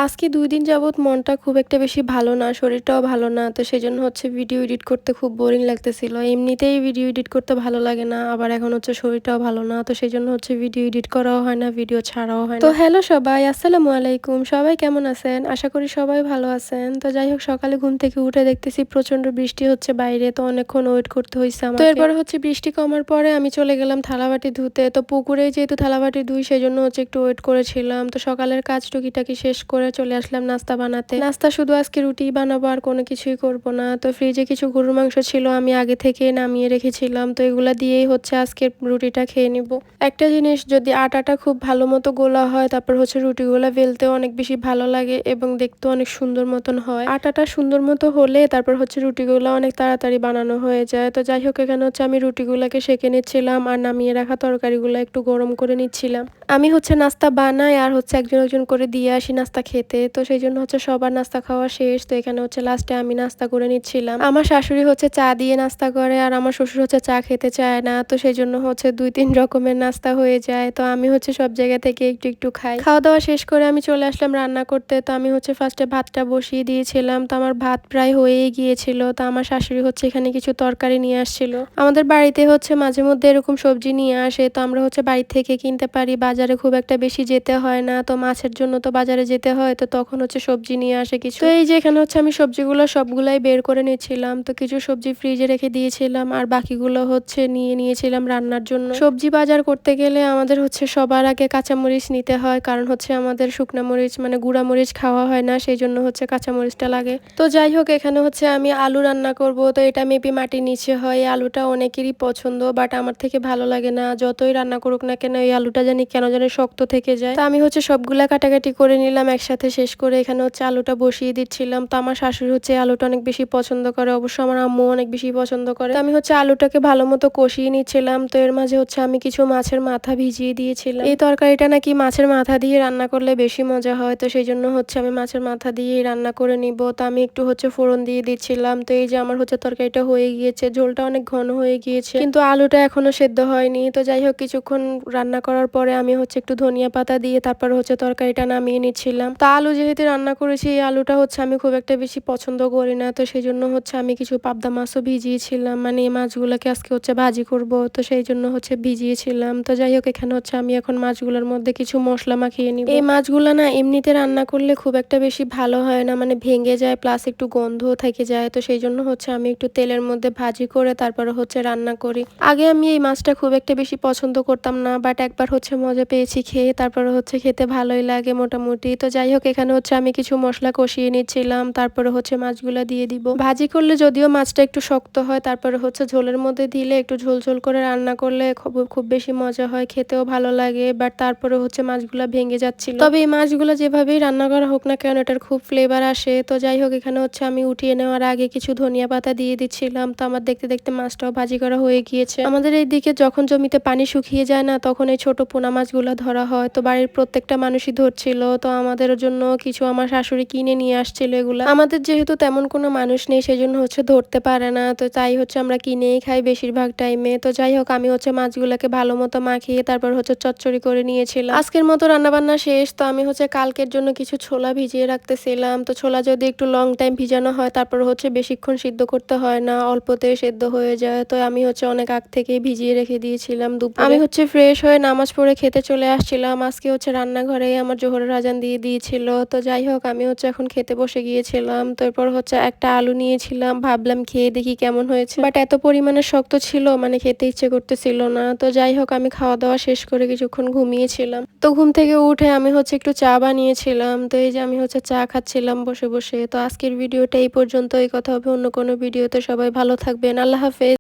আজকে ২ দিন যাবৎ মনটা খুব একটা বেশি ভালো না, শরীরটাও ভালো না। তো সেজন্য হচ্ছে ভিডিও এডিট করতে খুব বোরিং লাগতেছিল। এমনিতেই ভিডিও এডিট করতে ভালো লাগে না। আবার এখন হচ্ছে শরীরটাও ভালো না। তো সেজন্য হচ্ছে ভিডিও এডিট করাও হয় না, ভিডিও ছাড়াও হয় না। তো হ্যালো সবাই, আসসালামু আলাইকুম। সবাই কেমন আছেন? আশা করি সবাই ভালো আছেন। তো যাই হোক সকালে ঘুম থেকে উঠে দেখতেছি প্রচন্ড বৃষ্টি হচ্ছে বাইরে। তো অনেকক্ষণ ওয়েট করতে হইছে আমাকে। তো এরপরে হচ্ছে বৃষ্টি কমার পরে আমি চলে গেলাম থালাবাটি ধুতে। তো পুকুরেই যেহেতু থালাবাটি ধুই সেজন্য হচ্ছে একটু ওয়েট করেছিলাম। তো সকালের কাজ টুকিটাকি শেষ করে চলে আসলাম নাস্তা বানাতে। নাস্তা শুধু আজকে রুটিই বানাবো, আর কোনো কিছুই করব না। তো ফ্রিজে কিছু গরুর মাংস ছিল, আমি আগে থেকে নামিয়ে রেখেছিলাম। তো এগুলা দিয়েই হচ্ছে আজকের রুটিটা খেয়ে নিব। একটা জিনিস, যদি আটাটা খুব ভালো মতো গোলা হয় তারপর হচ্ছে রুটিগুলা বেলতেও অনেক বেশি ভালো লাগে এবং দেখতেও অনেক সুন্দর মতন হয়। আটাটা সুন্দর মতো হলে তারপর হচ্ছে রুটিগুলা অনেক তাড়াতাড়ি বানানো হয়ে যায়। তো যাই হোক এখানে হচ্ছে আমি রুটিগুলাকে সেঁকে নিচ্ছিলাম আর নামিয়ে রাখা তরকারিগুলো একটু গরম করে নিচ্ছিলাম। আমি হচ্ছে নাস্তা বানাই আর হচ্ছে একজন একজন করে দিয়ে আসি নাস্তা খেতে। তো সেই জন্য হচ্ছে সবার নাস্তা খাওয়া শেষ। তো এখানে হচ্ছে লাস্টে আমি নাস্তা করে নিচ্ছিলাম। আমার শাশুড়ি হচ্ছে চা দিয়ে নাস্তা করে আর আমার শ্বশুর হচ্ছে চা খেতে চায় না। তো সেই জন্য হচ্ছে ২-৩ রকমের নাস্তা হয়ে যায়। তো আমি হচ্ছে সব জায়গা থেকে একটু একটু খাই। খাওয়া দাওয়া শেষ করে আমি চলে আসলাম রান্না করতে। তো আমি হচ্ছে ফার্স্টে ভাতটা বসিয়ে দিয়েছিলাম। তো আমার ভাত প্রায় হয়েই গিয়েছিল। তো আমার শাশুড়ি হচ্ছে এখানে কিছু তরকারি নিয়ে আসছিল। আমাদের বাড়িতে হচ্ছে মাঝে মধ্যে এরকম সবজি নিয়ে আসে। তো আমরা হচ্ছে বাড়ি থেকে কিনতে পারি, বাজারে খুব একটা বেশি যেতে হয় না। তো মাছের জন্য তো বাজারে যেতে হয়, তো তখন হচ্ছে সবজি নিয়ে আসে কিছু। তো এই যে এখানে হচ্ছে আমি সবজিগুলো সবগুলাই বের করে নিচ্ছিলাম। তো কিছু সবজি ফ্রিজে রেখে দিয়েছিলাম আর বাকিগুলো হচ্ছে নিয়ে নিয়েছিলাম রান্নার জন্য। সবজি বাজার করতে গেলে আমাদের হচ্ছে সবার আগে কাঁচামরিচ নিতে হয়, কারণ হচ্ছে আমাদের শুকনা মরিচ মানে গুঁড়া মরিচ খাওয়া হয় না, সেই জন্য হচ্ছে কাঁচামরিচটা লাগে। তো যাই হোক এখানে হচ্ছে আমি আলু রান্না করব। তো এটা মেবি মাটির নিচে হয়। এই আলুটা অনেকেরই পছন্দ, বাট আমার থেকে ভালো লাগে না। যতই রান্না করুক না কেন এই আলুটা জানি কেন জানি শক্ত থেকে যায়। তো আমি হচ্ছে সবগুলা কাটাকাটি করে নিলাম একসাথে, শেষ করে এখানে হচ্ছে আলুটা বসিয়ে দিচ্ছিলাম। তো আমার শাশুড়ি হচ্ছে আলুটা অনেক বেশি পছন্দ করে, অবশ্য আমার আম্মু অনেক বেশি পছন্দ করে। তো আমি হচ্ছে আলুটাকে ভালো মতো কষিয়ে নিচ্ছিলাম। তো এর মাঝে হচ্ছে আমি কিছু মাছের মাথা ভিজিয়ে দিয়েছিলাম। এই তরকারিটা নাকি মাছের মাথা দিয়ে রান্না করলে বেশি মজা হয়। তো সেই জন্য হচ্ছে আমি মাছের মাথা দিয়েই রান্না করে নিব। তো আমি একটু হচ্ছে ফোড়ন দিয়ে দিচ্ছিলাম। তো এই যে আমার হচ্ছে তরকারিটা হয়ে গিয়েছে, ঝোলটা অনেক ঘন হয়ে গিয়েছে, কিন্তু আলুটা এখনো সেদ্ধ হয়নি। তো যাই হোক কিছুক্ষণ রান্না করার পরে আমি হচ্ছে একটু ধনিয়া পাতা দিয়ে তারপর হচ্ছে তরকারিটা নামিয়ে নিচ্ছিলাম। তো আলু যেহেতু রান্না করেছি, এই আলুটা হচ্ছে আমি খুব একটা বেশি পছন্দ করি না। তো সেই জন্য হচ্ছে আমি কিছু পাবদা মাছও ভিজিয়েছিলাম, মানে এই মাছগুলোকে আজকে হচ্ছে ভাজি করব। তো সেই জন্য হচ্ছে ভিজিয়েছিলাম। তো যাই হোক এখানে হচ্ছে আমি এখন মাছগুলোর মধ্যে কিছু মশলা মাখিয়ে নিব। এই মাছগুলো না এমনিতে রান্না করলে খুব একটা বেশি ভালো হয় না, মানে ভেঙে যায়, প্লাস একটু গন্ধও থেকে যায়। তো সেই জন্য হচ্ছে আমি একটু তেলের মধ্যে ভাজি করে তারপরে হচ্ছে রান্না করি। আগে আমি এই মাছটা খুব একটা বেশি পছন্দ করতাম না, বাট একবার হচ্ছে মজা পেয়েছি খেয়ে, তারপরে হচ্ছে খেতে ভালোই লাগে মোটামুটি। তো যাই হোক এখানে হচ্ছে আমি কিছু মশলা কষিয়ে নিচ্ছিলাম, তারপরে হচ্ছে মাছগুলা দিয়ে দিব। ভাজি করলে যদিও মাছটা একটু শক্ত হয়, তারপরে হচ্ছে ঝোলের মধ্যে দিলে একটু ঝোল ঝোল করে রান্না করলে খুব বেশি মজা হয়, খেতেও ভালো লাগে। বাট তারপরে হচ্ছে মাছগুলা ভেঙে যাচ্ছিল। তবে এই মাছগুলো যেভাবেই রান্না করা হোক না কেন এটার খুব ফ্লেভার আসে। তো যাই হোক এখানে হচ্ছে আমি উঠিয়ে নেওয়ার আগে কিছু ধনিয়া পাতা দিয়ে দিচ্ছিলাম। তো আমার দেখতে দেখতে মাছটাও ভাজি করা হয়ে গিয়েছে। আমাদের এই দিকে যখন জমিতে পানি শুকিয়ে যায় না, তখন এই ছোট পোনা মাছগুলো ধরা হয়। তো বাড়ির প্রত্যেকটা মানুষই ধরছিল। তো আমাদের জন্য কিছু আমার শাশুড়ি কিনে নিয়ে আসছিল এগুলা। আমাদের যেহেতু তেমন কোনো মানুষ নেই সেজন্য হচ্ছে ধরতে পারে না, তো তাই হচ্ছে আমরা কিনেই খাই বেশিরভাগ টাইমে। তো যাই হোক আমি হচ্ছে মাছগুলোকে ভালো মতো মাখিয়ে তারপর হচ্ছে চচ্চড়ি করে নিয়েছিলাম। আজকের মতো রান্নাবান্না শেষ। তো আমি হচ্ছে কালকের জন্য কিছু ছোলা ভিজিয়ে রাখতেছিলাম। তো ছোলা যদি একটু লং টাইম ভিজানো হয় তারপর হচ্ছে বেশিক্ষণ সিদ্ধ করতে হয় না, অল্পতে সেদ্ধ হয়ে যায়। তো আমি হচ্ছে অনেক আগ থেকেই ভিজিয়ে রেখে দিয়েছিলাম দুপুরে। আমি হচ্ছে ফ্রেশ হয়ে নামাজ পড়ে খেতে চলে আসছিলাম। আজকে হচ্ছে রান্নাঘরেই আমার জোহরের আজান দিয়ে দিয়েছিল। তো যাই হোক আমি হচ্ছে এখন খেতে বসে গিয়েছিলাম। তো এরপর হচ্ছে একটা আলু নিয়েছিলাম, ভাবলাম খেয়ে দেখি কেমন হয়েছে, বাট এত পরিমাণে শক্ত ছিল মানে খেতে ইচ্ছে করতেছিল না। তো যাই হোক আমি খাওয়া দাওয়া শেষ করে কিছুক্ষণ ঘুমিয়েছিলাম। তো ঘুম থেকে উঠে আমি হচ্ছে একটু চা বানিয়েছিলাম। তো এই যে আমি হচ্ছে চা খাচ্ছিলাম বসে বসে। তো আজকের ভিডিওটা এই পর্যন্ত, এই কথা হবে অন্য কোনো ভিডিওতে। সবাই ভালো থাকবেন, আল্লাহ হাফেজ।